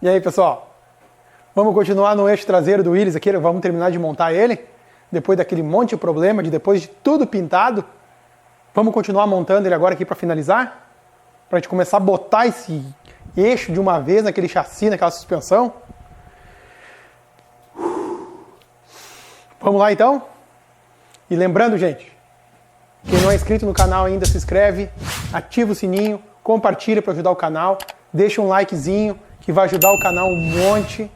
E aí, pessoal? Vamos continuar no eixo traseiro do Willys aqui, vamos terminar de montar ele, depois daquele monte de problema, depois de tudo pintado. Vamos continuar montando ele agora aqui para finalizar? Para a gente começar a botar esse eixo de uma vez naquele chassi, naquela suspensão. Vamos lá então? E lembrando, gente, quem não é inscrito no canal ainda, se inscreve, ativa o sininho, compartilha para ajudar o canal, deixa um likezinho que vai ajudar o canal um monte.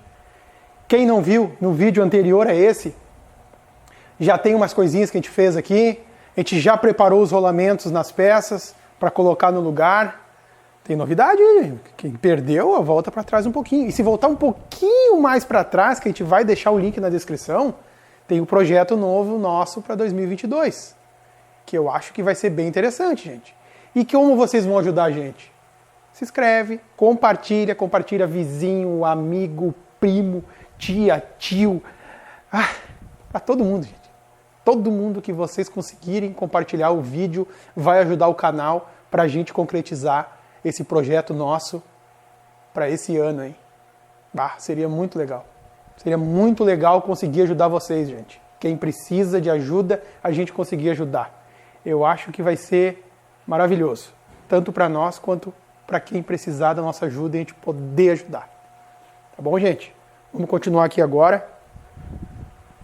Quem não viu no vídeo anterior a esse, já tem umas coisinhas que a gente fez aqui. A gente já preparou os rolamentos nas peças para colocar no lugar. Tem novidade aí. Quem perdeu, volta para trás um pouquinho. E se voltar um pouquinho mais para trás, que a gente vai deixar o link na descrição, tem um projeto novo nosso para 2022, que eu acho que vai ser bem interessante, gente. E como vocês vão ajudar a gente? Se inscreve, compartilha vizinho, amigo, primo, tia, tio, para todo mundo, gente. Todo mundo que vocês conseguirem compartilhar o vídeo vai ajudar o canal para a gente concretizar esse projeto nosso para esse ano, hein? Seria muito legal. Seria muito legal conseguir ajudar vocês, gente. Quem precisa de ajuda, a gente conseguir ajudar. Eu acho que vai ser maravilhoso, tanto para nós quanto para quem precisar da nossa ajuda e a gente poder ajudar. Tá bom, gente? Vamos continuar aqui agora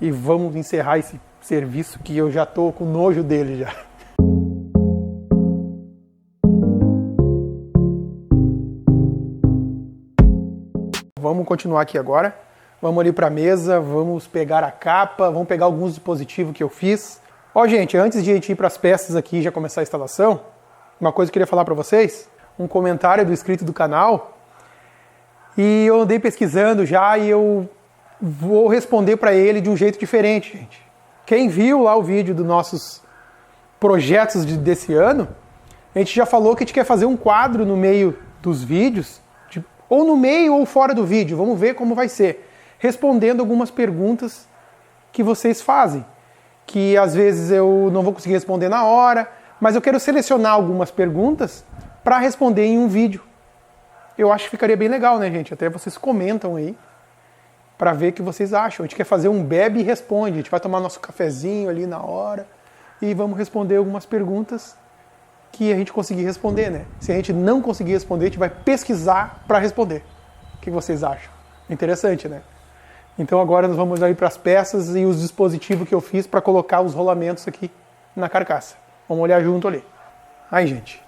e vamos encerrar esse serviço que eu já tô com nojo dele já. Vamos continuar aqui agora. Vamos ali para a mesa, vamos pegar a capa, vamos pegar alguns dispositivos que eu fiz. Ó, gente, antes de a gente ir para as peças aqui e já começar a instalação, uma coisa que eu queria falar para vocês, um comentário do inscrito do canal, e eu andei pesquisando já e eu vou responder para ele de um jeito diferente, gente. Quem viu lá o vídeo dos nossos projetos desse ano, a gente já falou que a gente quer fazer um quadro no meio dos vídeos, ou no meio ou fora do vídeo, vamos ver como vai ser, respondendo algumas perguntas que vocês fazem, que às vezes eu não vou conseguir responder na hora, mas eu quero selecionar algumas perguntas para responder em um vídeo. Eu acho que ficaria bem legal, né, gente? Até vocês comentam aí para ver o que vocês acham. A gente quer fazer um bebe e responde. A gente vai tomar nosso cafezinho ali na hora e vamos responder algumas perguntas que a gente conseguir responder, né? Se a gente não conseguir responder, a gente vai pesquisar para responder. O que vocês acham? Interessante, né? Então agora nós vamos aí para as peças e os dispositivos que eu fiz para colocar os rolamentos aqui na carcaça. Vamos olhar junto ali. Aí, gente,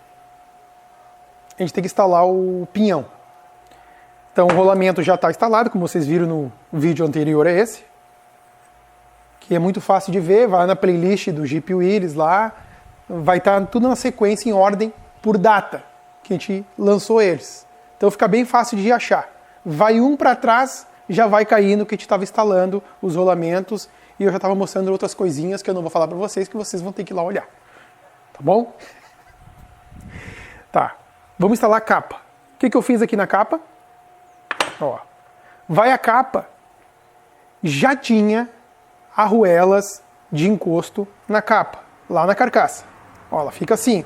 a gente tem que instalar o pinhão. Então o rolamento já está instalado, como vocês viram no vídeo anterior a esse, que é muito fácil de ver, vai na playlist do Jeep Willys lá, vai estar tudo na sequência em ordem por data que a gente lançou eles. Então fica bem fácil de achar. Vai um para trás, já vai cair no que a gente estava instalando os rolamentos e eu já estava mostrando outras coisinhas que eu não vou falar para vocês, que vocês vão ter que ir lá olhar. Tá bom? Tá. Vamos instalar a capa. O que eu fiz aqui na capa? Ó, vai a capa, já tinha arruelas de encosto na capa, lá na carcaça. Ó, ela fica assim,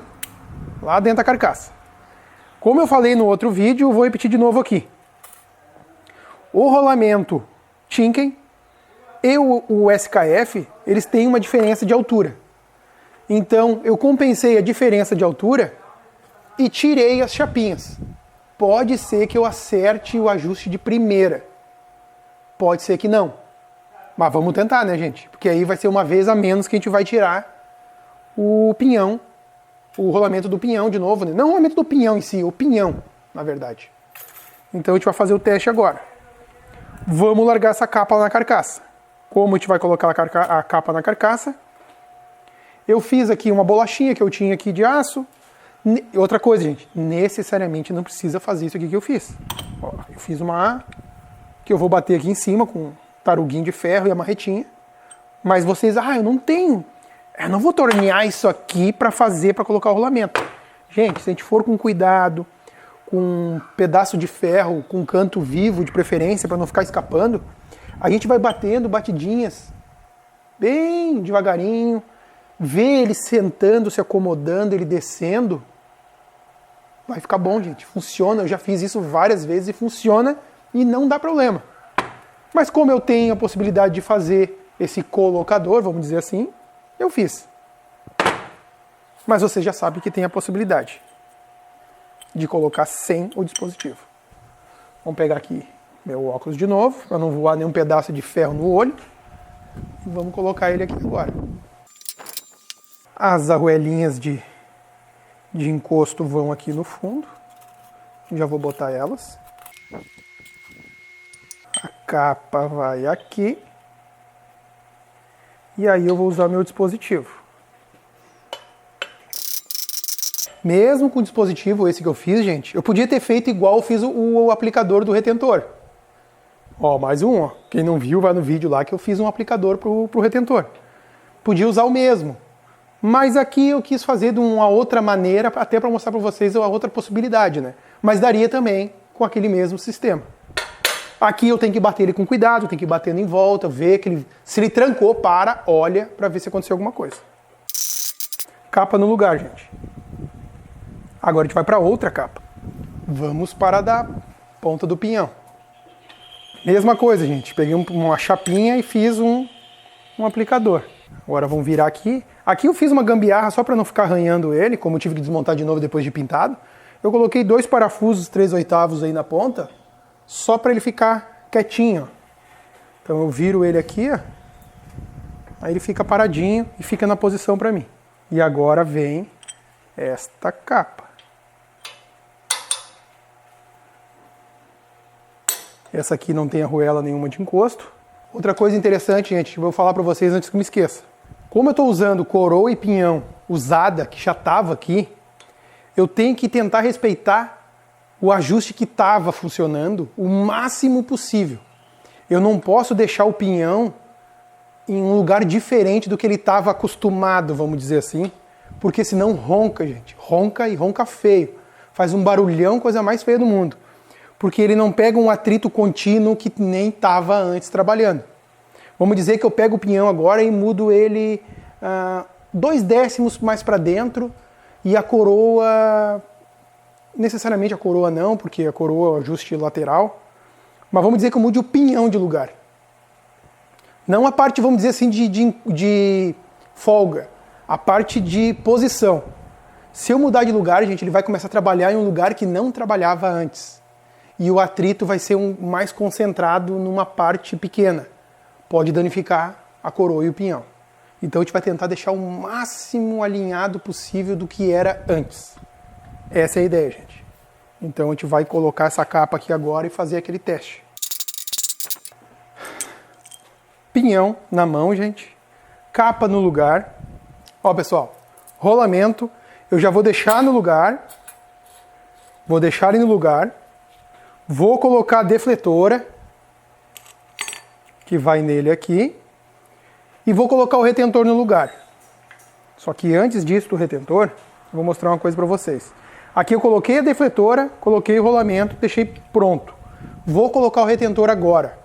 lá dentro da carcaça. Como eu falei no outro vídeo, eu vou repetir de novo aqui. O rolamento Timken e o SKF, eles têm uma diferença de altura. Então, eu compensei a diferença de altura e tirei as chapinhas. Pode ser que eu acerte o ajuste de primeira. Pode ser que não. Mas vamos tentar, né, gente? Porque aí vai ser uma vez a menos que a gente vai tirar o pinhão, o rolamento do pinhão de novo, né? Não o rolamento do pinhão em si, o pinhão, na verdade. Então a gente vai fazer o teste agora. Vamos largar essa capa na carcaça. Como a gente vai colocar a capa na carcaça? Eu fiz aqui uma bolachinha que eu tinha aqui de aço. Outra coisa, gente, necessariamente não precisa fazer isso aqui que eu fiz. Ó, eu fiz uma que eu vou bater aqui em cima com um taruguinho de ferro e a marretinha. Mas vocês, eu não tenho. Eu não vou tornear isso aqui para colocar o rolamento. Gente, se a gente for com cuidado, com um pedaço de ferro, com um canto vivo de preferência para não ficar escapando, a gente vai batendo batidinhas bem devagarinho, vê ele sentando, se acomodando, ele descendo. Vai ficar bom, gente. Funciona. Eu já fiz isso várias vezes e funciona e não dá problema. Mas como eu tenho a possibilidade de fazer esse colocador, vamos dizer assim, eu fiz. Mas você já sabe que tem a possibilidade de colocar sem o dispositivo. Vamos pegar aqui meu óculos de novo, para não voar nenhum pedaço de ferro no olho. E vamos colocar ele aqui agora. As arruelinhas de encosto vão aqui no fundo. Já vou botar elas. A capa vai aqui. E aí eu vou usar meu dispositivo. Mesmo com o dispositivo esse que eu fiz, gente, eu podia ter feito igual eu fiz o aplicador do retentor. Ó, mais um, ó. Quem não viu, vai no vídeo lá que eu fiz um aplicador pro retentor. Podia usar o mesmo. Mas aqui eu quis fazer de uma outra maneira, até para mostrar para vocês a outra possibilidade, né? Mas daria também com aquele mesmo sistema. Aqui eu tenho que bater ele com cuidado, tenho que ir batendo em volta, ver que ele, se ele trancou, olha para ver se aconteceu alguma coisa. Capa no lugar, gente. Agora a gente vai para outra capa. Vamos para a da ponta do pinhão. Mesma coisa, gente. Peguei uma chapinha e fiz um aplicador. Agora vamos virar aqui. Aqui eu fiz uma gambiarra só para não ficar arranhando ele, como eu tive que desmontar de novo depois de pintado. Eu coloquei 2 parafusos 3/8 aí na ponta, só para ele ficar quietinho. Então eu viro ele aqui, ó. Aí ele fica paradinho e fica na posição para mim. E agora vem esta capa. Essa aqui não tem arruela nenhuma de encosto. Outra coisa interessante, gente, eu vou falar para vocês antes que eu me esqueça. Como eu estou usando coroa e pinhão usada, que já estava aqui, eu tenho que tentar respeitar o ajuste que estava funcionando o máximo possível. Eu não posso deixar o pinhão em um lugar diferente do que ele estava acostumado, vamos dizer assim, porque senão ronca, gente. Ronca e ronca feio. Faz um barulhão, coisa mais feia do mundo. Porque ele não pega um atrito contínuo que nem estava antes trabalhando. Vamos dizer que eu pego o pinhão agora e mudo ele 2 décimos mais para dentro e a coroa, necessariamente a coroa não, porque a coroa é o ajuste lateral, mas vamos dizer que eu mude o pinhão de lugar. Não a parte, vamos dizer assim, de folga, a parte de posição. Se eu mudar de lugar, gente, ele vai começar a trabalhar em um lugar que não trabalhava antes. E o atrito vai ser mais concentrado numa parte pequena. Pode danificar a coroa e o pinhão. Então a gente vai tentar deixar o máximo alinhado possível do que era antes. Essa é a ideia, gente. Então a gente vai colocar essa capa aqui agora e fazer aquele teste. Pinhão na mão, gente. Capa no lugar. Ó, pessoal, rolamento. Eu já vou deixar no lugar. Vou deixar ele no lugar. Vou colocar a defletora, que vai nele aqui, e vou colocar o retentor no lugar. Só que antes disso do retentor, eu vou mostrar uma coisa para vocês. Aqui eu coloquei a defletora, coloquei o rolamento, deixei pronto. Vou colocar o retentor agora.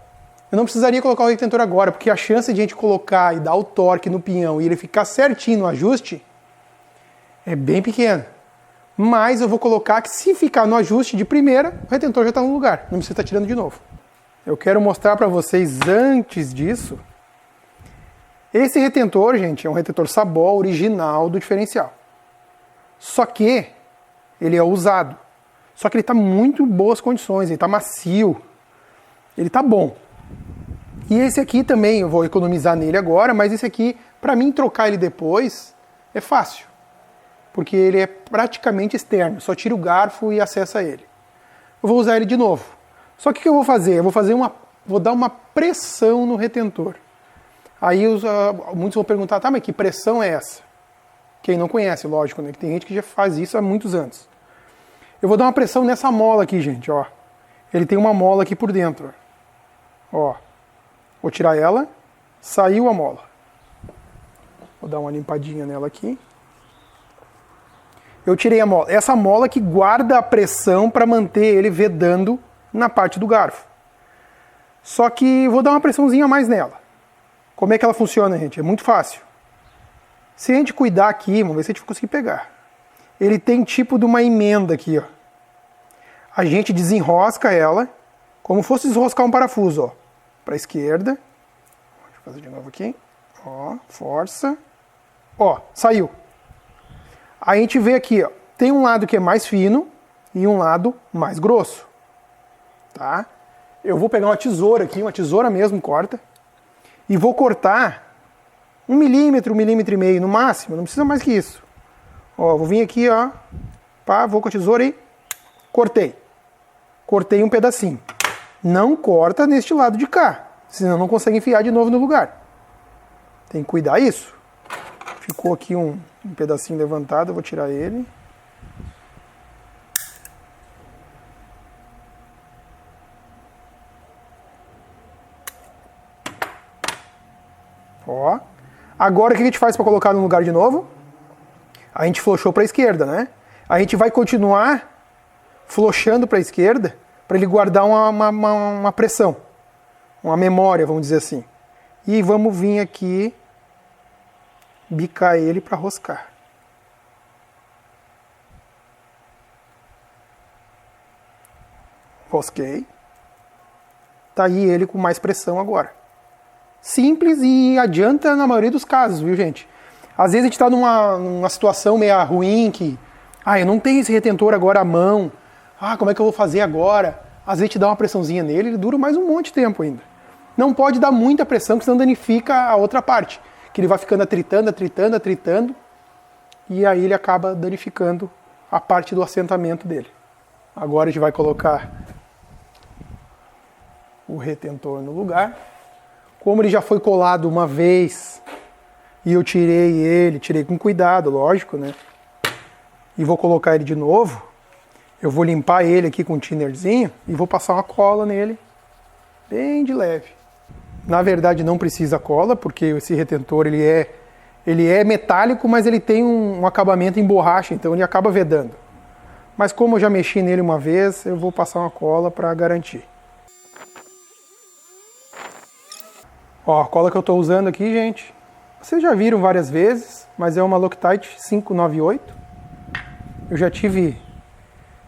Eu não precisaria colocar o retentor agora, porque a chance de a gente colocar e dar o torque no pinhão e ele ficar certinho no ajuste é bem pequena. Mas eu vou colocar que se ficar no ajuste de primeira, o retentor já está no lugar, não precisa estar tirando de novo. Eu quero mostrar para vocês antes disso. Esse retentor, gente, é um retentor Sabol original do diferencial. Só que ele é usado. Só que ele está muito em boas condições, ele está macio, ele está bom. E esse aqui também, eu vou economizar nele agora, mas esse aqui, para mim trocar ele depois, é fácil. Porque ele é praticamente externo, só tira o garfo e acessa ele. Eu vou usar ele de novo. Só que o que eu vou fazer? Eu vou dar uma pressão no retentor. Aí muitos vão perguntar, tá, mas que pressão é essa? Quem não conhece, lógico, né? Que tem gente que já faz isso há muitos anos. Eu vou dar uma pressão nessa mola aqui, gente, ó. Ele tem uma mola aqui por dentro, ó. Vou tirar ela, saiu a mola. Vou dar uma limpadinha nela aqui. Eu tirei a mola. Essa mola que guarda a pressão para manter ele vedando na parte do garfo. Só que vou dar uma pressãozinha a mais nela. Como é que ela funciona, gente? É muito fácil. Se a gente cuidar aqui, vamos ver se a gente conseguir pegar. Ele tem tipo de uma emenda aqui, ó. A gente desenrosca ela, Como fosse desroscar um parafuso, ó. Para a esquerda. Deixa eu fazer de novo aqui. Ó, força. Ó, saiu. Aí a gente vê aqui, ó. Tem um lado que é mais fino e um lado mais grosso. Tá? Eu vou pegar uma tesoura aqui, uma tesoura mesmo, corta. E vou cortar 1 milímetro, 1,5 milímetros no máximo. Não precisa mais que isso. Ó, vou vir aqui, ó. Pá, vou com a tesoura e cortei. Cortei um pedacinho. Não corta neste lado de cá, senão não consegue enfiar de novo no lugar. Tem que cuidar isso. Ficou aqui um pedacinho levantado, eu vou tirar ele. Ó. Agora o que a gente faz para colocar no lugar de novo? A gente flochou para a esquerda, né? A gente vai continuar flochando para a esquerda para ele guardar uma pressão, uma memória, vamos dizer assim. E vamos vir aqui bicar ele para roscar. Rosquei. Tá aí ele com mais pressão agora. Simples e adianta na maioria dos casos, viu, gente? Às vezes a gente está numa situação meio ruim que... eu não tenho esse retentor agora à mão. Como é que eu vou fazer agora? Às vezes te dá uma pressãozinha nele, ele dura mais um monte de tempo ainda. Não pode dar muita pressão, porque senão danifica a outra parte. Que ele vai ficando atritando, atritando, atritando. E aí ele acaba danificando a parte do assentamento dele. Agora a gente vai colocar o retentor no lugar. Como ele já foi colado uma vez e eu tirei com cuidado, lógico, né? E vou colocar ele de novo. Eu vou limpar ele aqui com um thinnerzinho e vou passar uma cola nele, bem de leve. Na verdade não precisa cola, porque esse retentor ele é metálico, mas ele tem um acabamento em borracha, então ele acaba vedando. Mas como eu já mexi nele uma vez, eu vou passar uma cola para garantir. Ó, a cola que eu estou usando aqui, gente, vocês já viram várias vezes, mas é uma Loctite 598. Eu já tive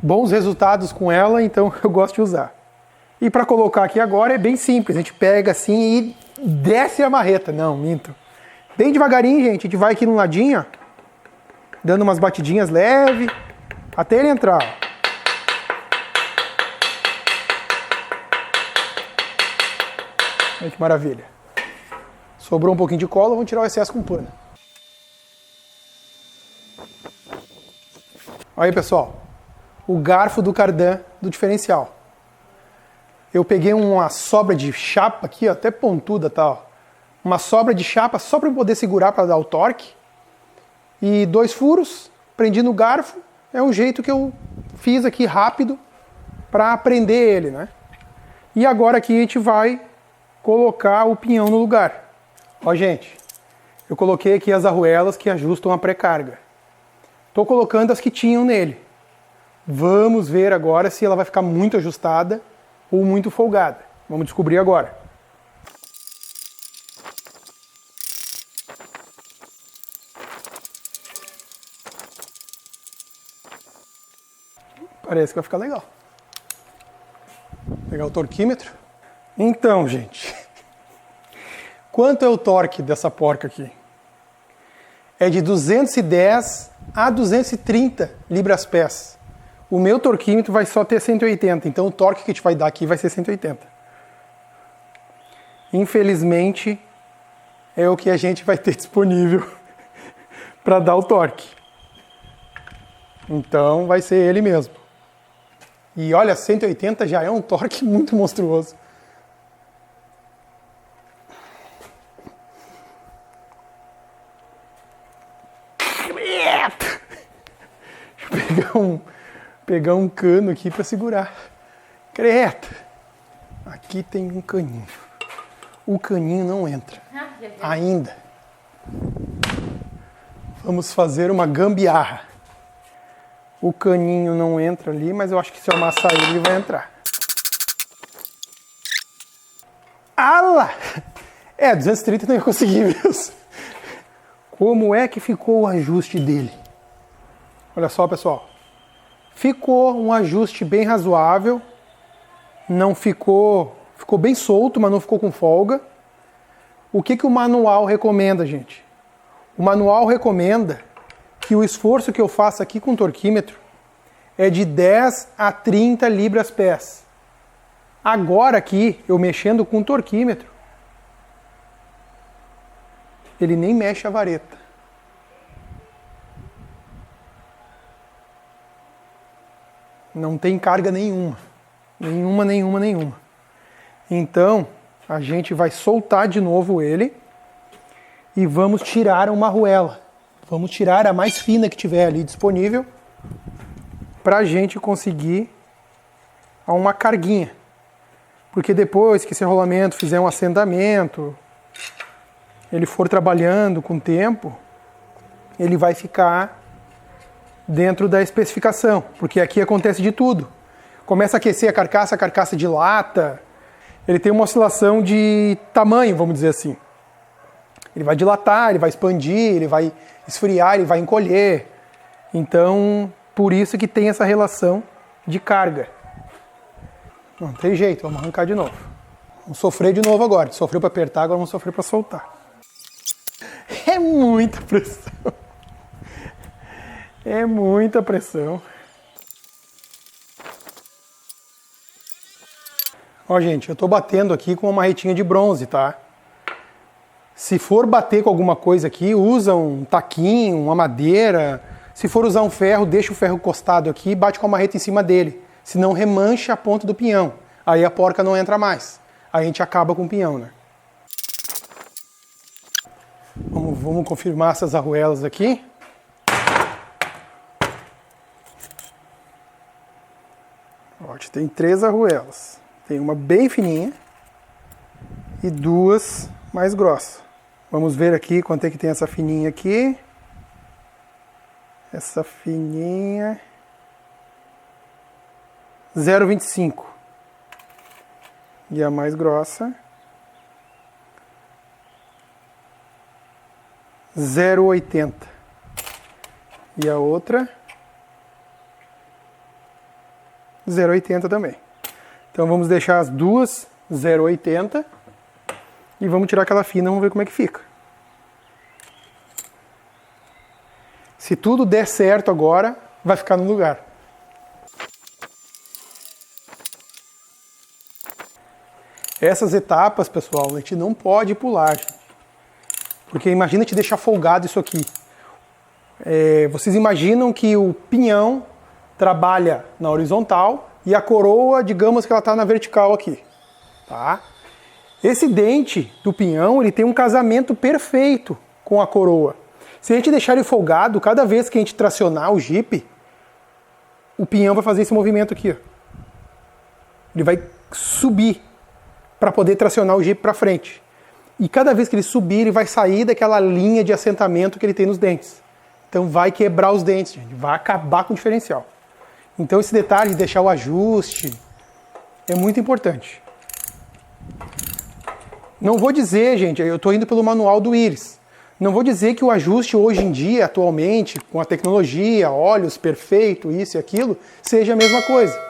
bons resultados com ela, então eu gosto de usar. E para colocar aqui agora é bem simples, a gente pega assim e desce a marreta. Não, minto. Bem devagarinho, gente, a gente vai aqui no ladinho, ó, dando umas batidinhas leve, até ele entrar. Olha que maravilha. Sobrou um pouquinho de cola, vamos tirar o excesso com pano. Olha aí, pessoal, o garfo do cardan do diferencial. Eu peguei uma sobra de chapa aqui, ó, até pontuda, tá, ó. Uma sobra de chapa só para poder segurar para dar o torque. E 2 furos, prendi no garfo. É um jeito que eu fiz aqui rápido para prender ele, né? E agora aqui a gente vai colocar o pinhão no lugar. Ó, gente, eu coloquei aqui as arruelas que ajustam a pré-carga. Estou colocando as que tinham nele. Vamos ver agora se ela vai ficar muito ajustada ou muito folgada. Vamos descobrir agora. Parece que vai ficar legal. Vou pegar o torquímetro. Então, gente, quanto é o torque dessa porca aqui? É de 210 a 230 libras-pés. O meu torquímetro vai só ter 180, então o torque que a gente vai dar aqui vai ser 180. Infelizmente, é o que a gente vai ter disponível para dar o torque. Então vai ser ele mesmo. E olha, 180 já é um torque muito monstruoso. Deixa eu pegar um cano aqui para segurar. Creta! Aqui tem um caninho. O caninho não entra. Ainda. Vamos fazer uma gambiarra. O caninho não entra ali, mas eu acho que se eu amassar ele vai entrar. Ala! 230 não ia conseguir mesmo. Como é que ficou o ajuste dele? Olha só, pessoal. Ficou um ajuste bem razoável. não ficou bem solto, mas não ficou com folga. O que o manual recomenda, gente? O manual recomenda que o esforço que eu faço aqui com o torquímetro é de 10 a 30 libras-pés. Agora aqui, eu mexendo com o torquímetro, ele nem mexe a vareta. Não tem carga nenhuma. Nenhuma. Então, a gente vai soltar de novo ele e vamos tirar uma arruela. Vamos tirar a mais fina que tiver ali disponível para a gente conseguir uma carguinha. Porque depois que esse rolamento fizer um assentamento, ele for trabalhando com o tempo, ele vai ficar dentro da especificação. Porque aqui acontece de tudo. Começa a aquecer a carcaça dilata, ele tem uma oscilação de tamanho, vamos dizer assim. Ele vai dilatar, ele vai expandir, ele vai esfriar, ele vai encolher. Então, por isso que tem essa relação de carga. Não tem jeito, vamos arrancar de novo. Vamos sofrer de novo agora. Sofreu para apertar, agora vamos sofrer para soltar. É muita pressão. É muita pressão. Ó, gente, eu tô batendo aqui com uma marretinha de bronze, tá? Se for bater com alguma coisa aqui, usa um taquinho, uma madeira. Se for usar um ferro, deixa o ferro encostado aqui e bate com a marreta em cima dele. Senão remancha a ponta do pinhão. Aí a porca não entra mais. Aí a gente acaba com o pinhão, né? Vamos confirmar essas arruelas aqui. Ó, tem 3 arruelas. Tem uma bem fininha e 2 mais grossas. Vamos ver aqui quanto é que tem essa fininha aqui. Essa fininha... 0,25. E a mais grossa... 0,80. E a outra... 0,80 também. Então vamos deixar as duas 0,80 e vamos tirar aquela fina, vamos ver como é que fica. Se tudo der certo agora, vai ficar no lugar. Essas etapas, pessoal, a gente não pode pular, gente. Porque imagina te deixar folgado isso aqui. Vocês imaginam que o pinhão trabalha na horizontal e a coroa, digamos que ela está na vertical aqui, tá? Esse dente do pinhão, ele tem um casamento perfeito com a coroa. Se a gente deixar ele folgado, cada vez que a gente tracionar o Jeep, o pinhão vai fazer esse movimento aqui, ó. Ele vai subir para poder tracionar o Jeep para frente. E cada vez que ele subir, ele vai sair daquela linha de assentamento que ele tem nos dentes. Então vai quebrar os dentes, gente. Vai acabar com o diferencial. Então esse detalhe de deixar o ajuste é muito importante. Não vou dizer, gente, eu estou indo pelo manual do Iris. Não vou dizer que o ajuste hoje em dia, atualmente, com a tecnologia, óleos perfeito, isso e aquilo, seja a mesma coisa.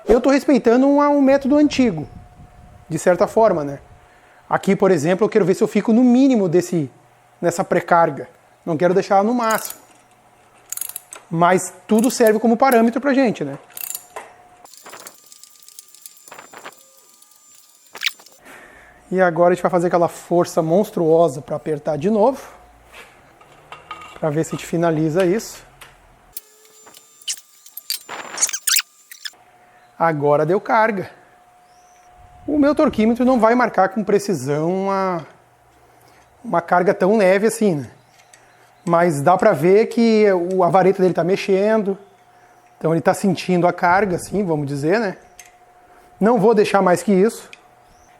Eu estou respeitando um método antigo, de certa forma, né? Aqui, por exemplo, eu quero ver se eu fico no mínimo nessa pré-carga. Não quero deixar ela no máximo. Mas tudo serve como parâmetro pra gente, né? E agora a gente vai fazer aquela força monstruosa para apertar de novo. Para ver se a gente finaliza isso. Agora deu carga. O meu torquímetro não vai marcar com precisão uma carga tão leve assim, né? Mas dá pra ver que a vareta dele tá mexendo. Então ele tá sentindo a carga, assim, vamos dizer, né? Não vou deixar mais que isso.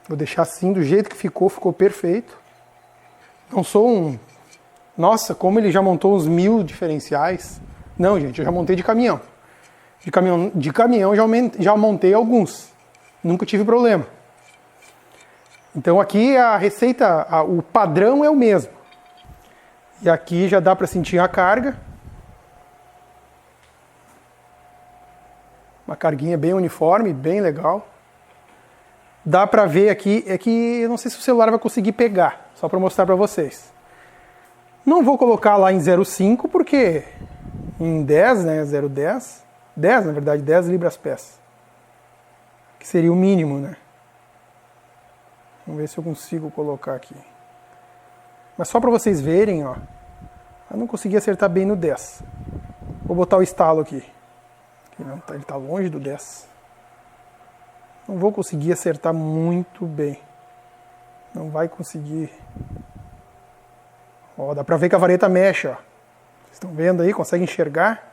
Vou deixar assim, do jeito que ficou perfeito. Não sou um... Nossa, como ele já montou uns 1000 diferenciais. Não, gente, eu já montei de caminhão. De caminhão já montei alguns. Nunca tive problema. Então aqui a receita, o padrão é o mesmo. E aqui já dá para sentir a carga. Uma carguinha bem uniforme, bem legal. dá pra ver aqui, é que eu não sei se o celular vai conseguir pegar, só pra mostrar pra vocês. Não vou colocar lá em 0,5 porque em 10, né, 0,10, 10 na verdade, 10 libras-pés, que seria o mínimo, né. Vamos ver se eu consigo colocar aqui. Mas só pra vocês verem, ó, eu não consegui acertar bem no 10. Vou botar o estalo aqui. Não, ele tá longe do 10. Não vou conseguir acertar muito bem. Não vai conseguir. Ó, dá pra ver que a vareta mexe, ó. Vocês estão vendo aí? Conseguem enxergar?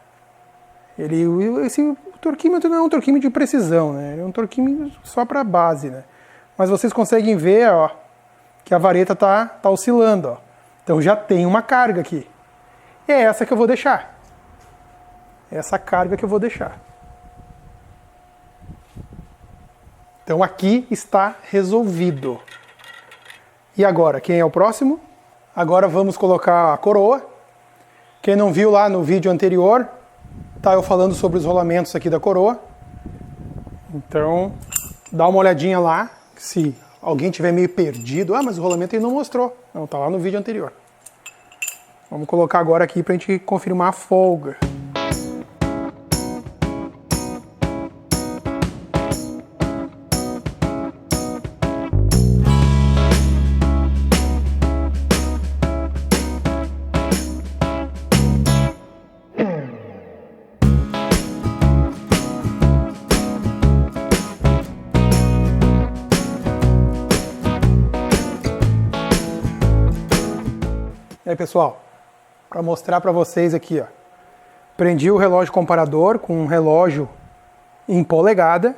Esse torquímetro não é um torquímetro de precisão, né? Ele é um torquímetro só para base, né? Mas vocês conseguem ver, ó, que a vareta tá oscilando, ó. Então já tem uma carga aqui. E é essa que eu vou deixar. Essa carga que eu vou deixar. Então aqui está resolvido. E agora, quem é o próximo? Agora vamos colocar a coroa. Quem não viu lá no vídeo anterior, tá eu falando sobre os rolamentos aqui da coroa. Então, dá uma olhadinha lá, se alguém tiver meio perdido. Ah, mas o rolamento ele não mostrou. Não, tá lá no vídeo anterior. Vamos colocar agora aqui pra gente confirmar a folga. E aí, pessoal, para mostrar para vocês aqui, ó, prendi o relógio comparador com um relógio em polegada.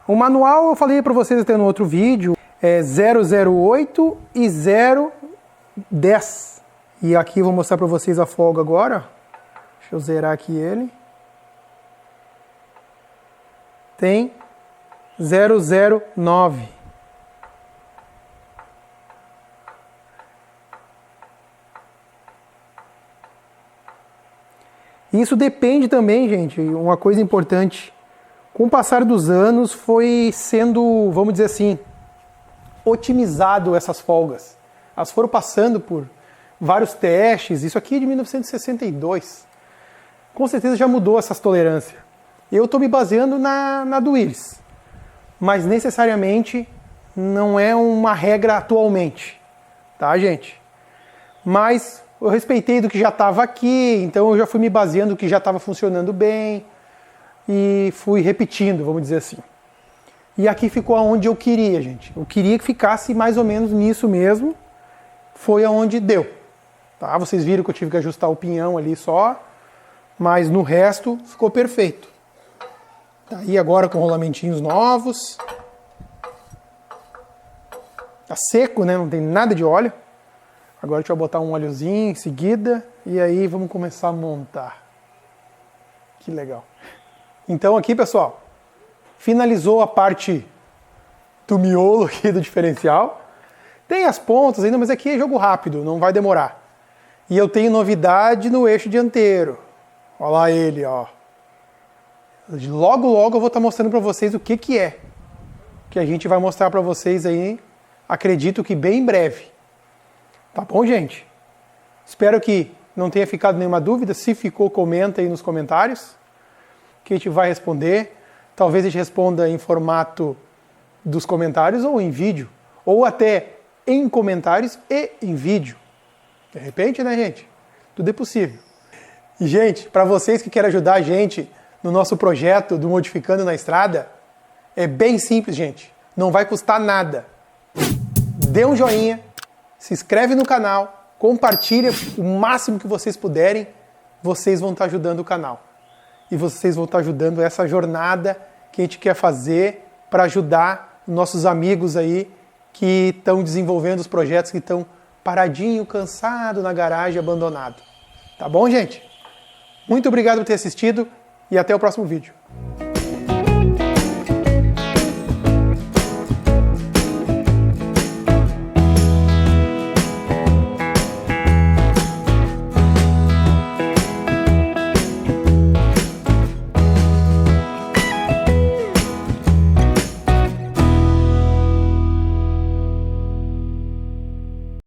O manual eu falei para vocês até no outro vídeo, é 008 e 010. E aqui eu vou mostrar para vocês a folga agora. Deixa eu zerar aqui ele. Tem 009. Isso depende também, gente, uma coisa importante. Com o passar dos anos foi sendo, vamos dizer assim, otimizado essas folgas. Elas foram passando por vários testes, isso aqui é de 1962. Com certeza já mudou essas tolerâncias. Eu estou me baseando na do Willis, mas necessariamente não é uma regra atualmente, tá, gente? Mas eu respeitei do que já estava aqui, então eu já fui me baseando no que já estava funcionando bem e fui repetindo, vamos dizer assim. E aqui ficou aonde eu queria, gente. Eu queria que ficasse mais ou menos nisso mesmo. Foi aonde deu. Tá? Vocês viram que eu tive que ajustar o pinhão ali só, mas no resto ficou perfeito. Tá aí agora com rolamentinhos novos. Tá seco, né? Não tem nada de óleo. Agora a gente vai botar um óleozinho em seguida e aí vamos começar a montar. Que legal. Então aqui, pessoal, finalizou a parte do miolo aqui do diferencial. Tem as pontas ainda, mas aqui é jogo rápido, não vai demorar. E eu tenho novidade no eixo dianteiro. Olha lá ele, ó. Logo, logo eu vou estar mostrando para vocês o que é. Que a gente vai mostrar para vocês aí, acredito que bem em breve. Tá bom, gente? Espero que não tenha ficado nenhuma dúvida. Se ficou, comenta aí nos comentários, que a gente vai responder. Talvez a gente responda em formato dos comentários ou em vídeo, ou até em comentários e em vídeo. De repente, né, gente? Tudo é possível. E, gente, para vocês que querem ajudar a gente no nosso projeto do Modificando na Estrada, é bem simples, gente. Não vai custar nada. Dê um joinha, se inscreve no canal, compartilha o máximo que vocês puderem, vocês vão estar ajudando o canal. E vocês vão estar ajudando essa jornada que a gente quer fazer para ajudar nossos amigos aí que estão desenvolvendo os projetos que estão paradinho, cansado na garagem, abandonado. Tá bom, gente? Muito obrigado por ter assistido e até o próximo vídeo.